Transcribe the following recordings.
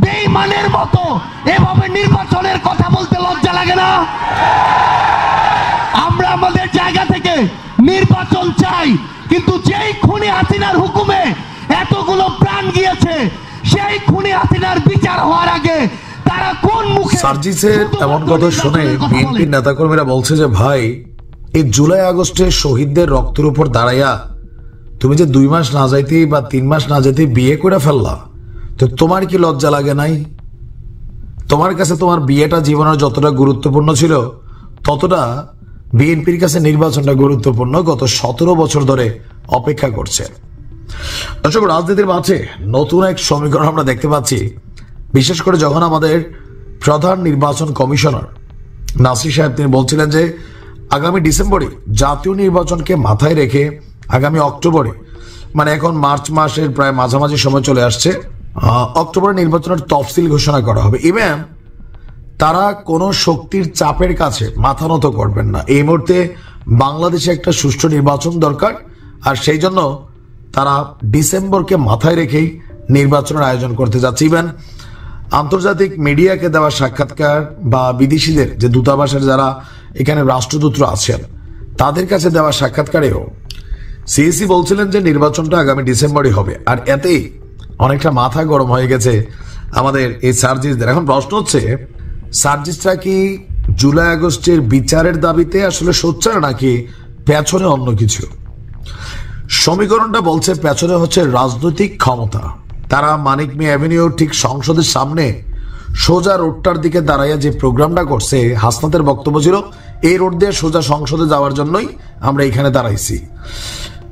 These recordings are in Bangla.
বেঈমানের মতো এভাবে নির্বাচনের কথা বলতে লজ্জা লাগে না? আমরা আমাদের জায়গা থেকে নির্বাচন চাই, কিন্তু যেই খুনি হাসিনার হুকুমে এতগুলো প্রাণ গিয়েছে, সেই খুনি হাসিনার বিচার হওয়ার আগে তারা কোন মুখে? সার্জিসের এমন কথা শুনে বিএনপির নেতাকর্মীরা বলছে যে ভাই, এই জুলাই আগস্টে শহীদদের রক্তের উপর দাঁড়াইয়া তুমি যে 2 মাস না যাইতেই বা 3 মাস না যেতেই বিয়ে করে ফেললা, তো তোমার কি লজ্জা লাগে নাই? তোমার কাছে তোমার বিয়েটা জীবনের যতটা গুরুত্বপূর্ণ ছিল, ততটা বিএনপির কাছে নির্বাচনটা গুরুত্বপূর্ণ। গত 17 বছর ধরে অপেক্ষা করছে। দর্শক, রাজনীতির মাঝে নতুন এক সমীকরণ আমরা দেখতে পাচ্ছি, বিশেষ করে যখন আমাদের প্রধান নির্বাচন কমিশনার নাসির সাহেব তিনি বলছিলেন যে আগামী ডিসেম্বরে জাতীয় নির্বাচনকে মাথায় রেখে আগামী অক্টোবরে, মানে এখন মার্চ মাসের প্রায় মাঝামাঝি সময় চলে আসছে, অক্টোবরে নির্বাচনের তফসিল ঘোষণা করা হবে। ইভেন তারা কোনো শক্তির চাপের কাছে মাথা নত করবেন না। এই মুহূর্তে বাংলাদেশে একটা সুষ্ঠু নির্বাচন দরকার, আর সেই জন্য তারা ডিসেম্বরকে মাথায় রেখেই নির্বাচনের আয়োজন করতে যাচ্ছে। ইভেন আন্তর্জাতিক মিডিয়াকে দেওয়া সাক্ষাৎকার বা বিদেশিদের যে দূতাবাসের যারা এখানে রাষ্ট্রদূতরা আছেন তাদের কাছে দেওয়া সাক্ষাৎকারেও সিএসি বলছিলেন যে নির্বাচনটা আগামী ডিসেম্বরে হবে। আর এতেই অনেকটা মাথা গরম হয়ে গেছে আমাদের এই সার্জিসদের। এখন প্রশ্ন হচ্ছে, সার্জিসরা কি জুলাই আগস্টের বিচারের দাবিতে আসলে সোচ্চার, নাকি পেছনে অন্য কিছু? সমীকরণটা বলছে পেছনে হচ্ছে রাজনৈতিক ক্ষমতা। তারা মানিক মিয়া অ্যাভিনিউ ঠিক সংসদের সামনে সোজা রোডটার দিকে দাঁড়াইয়া যে প্রোগ্রামটা করছে, হাসনাতের বক্তব্য ছিল এই রোড দিয়ে সোজা সংসদে যাওয়ার জন্যই আমরা এখানে দাঁড়াইছি।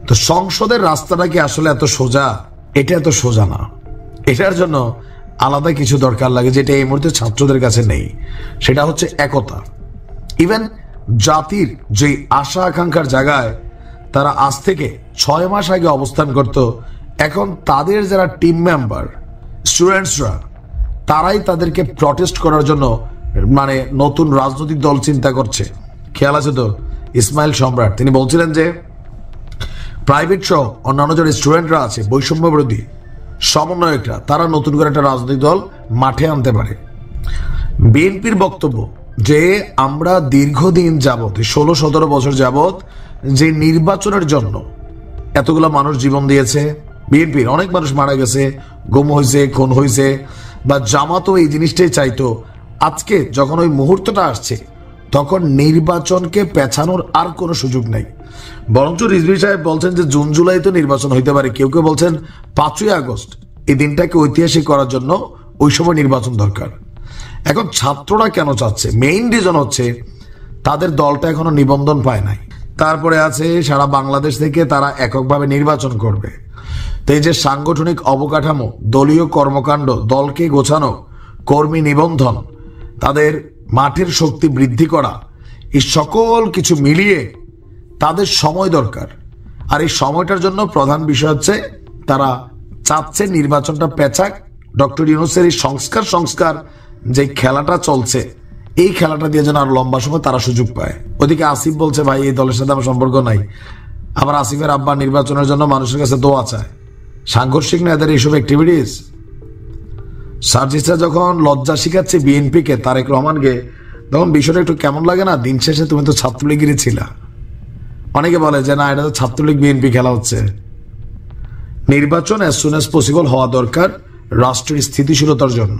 তো সংসদের রাস্তাটা কি আসলে এত সোজা? এটা এত সোজা না। এটার জন্য আলাদা কিছু দরকার লাগে, যেটা এই মুহূর্তে ছাত্রদের কাছে নেই। সেটা হচ্ছে একতা। ইভেন জাতির যে আশা আকাঙ্ক্ষার জায়গায় তারা আজ থেকে 6 মাস আগে অবস্থান করত, এখন তাদের যারা টিম মেম্বার স্টুডেন্টসরা তারাই তাদেরকে প্রটেস্ট করার জন্য মানে নতুন রাজনৈতিক দল চিন্তা করছে। খেয়াল আছে তো, ইসমাইল সম্রাট তিনি বলছিলেন যে প্রাইভেট সহ অন্যান্য যারা স্টুডেন্টরা আছে, বৈষম্য বিরোধী সমন্বয়করা, তারা নতুন করে একটা রাজনৈতিক দল মাঠে আনতে পারে। বিএনপির বক্তব্য যে আমরা দীর্ঘদিন যাবৎ 16-17 বছর যাবৎ যে নির্বাচনের জন্য এতগুলো মানুষ জীবন দিয়েছে, বিএনপির অনেক মানুষ মারা গেছে, গুম হয়েছে, খুন হয়েছে, বা জামাতও এই জিনিসটাই চাইতো। আজকে যখন ওই মুহূর্তটা আসছে, তখন নির্বাচনকে পেছানোর আর কোনো সুযোগ নাই। বরঞ্চ রিজভী সাহেব বলছেন যে জুন জুলাই তো নির্বাচন হইতে পারে, কেউ কেউ বলছেন 5ই আগস্ট, এই দিনটাকে ঐতিহাসিক করার জন্য ওই সময় নির্বাচন দরকার। এখন ছাত্ররা কেন চাচ্ছে? মেইন রিজন হচ্ছে তাদের দলটা এখনো নিবন্ধন পায় নাই। তারপরে আছে সারা বাংলাদেশ থেকে তারা এককভাবে নির্বাচন করবে। তো এই যে সাংগঠনিক অবকাঠামো, দলীয় কর্মকাণ্ড, দলকে গোছানো, কর্মী নিবন্ধন, তাদের মাঠের শক্তি বৃদ্ধি করা, এই সকল কিছু মিলিয়ে তাদের সময় দরকার। আর এই সময়টার জন্য প্রধান বিষয় হচ্ছে তারা চাচ্ছে নির্বাচনটা পেছাক। ডক্টর ইউনূসের এই সংস্কার যে খেলাটা চলছে, এই খেলাটা দিয়ে যেন আর লম্বা সময় তারা সুযোগ পায়। ওদিকে আসিফ বলছে ভাই এই দলের সাথে আমার সম্পর্ক নাই। আবার আসিফের আব্বা নির্বাচনের জন্য মানুষের কাছে দোয়া চায়। সাংঘর্ষিক না এদের এইসব অ্যাক্টিভিটিস? সার্জিসরা যখন লজ্জা শিখাচ্ছে বিএনপিকে, তারেক রহমানকে, তখন বিষয়টা একটু কেমন লাগে না? দিন শেষে তুমি তো ছাত্রলীগেরই ছিলা। অনেকে বলে যে না, এটা তো ছাত্রলীগ বিএনপি খেলা হচ্ছে। নির্বাচন অ্যাজ সুন অ্যাজ পসিবল হওয়া দরকার রাষ্ট্রের স্থিতিশীলতার জন্য।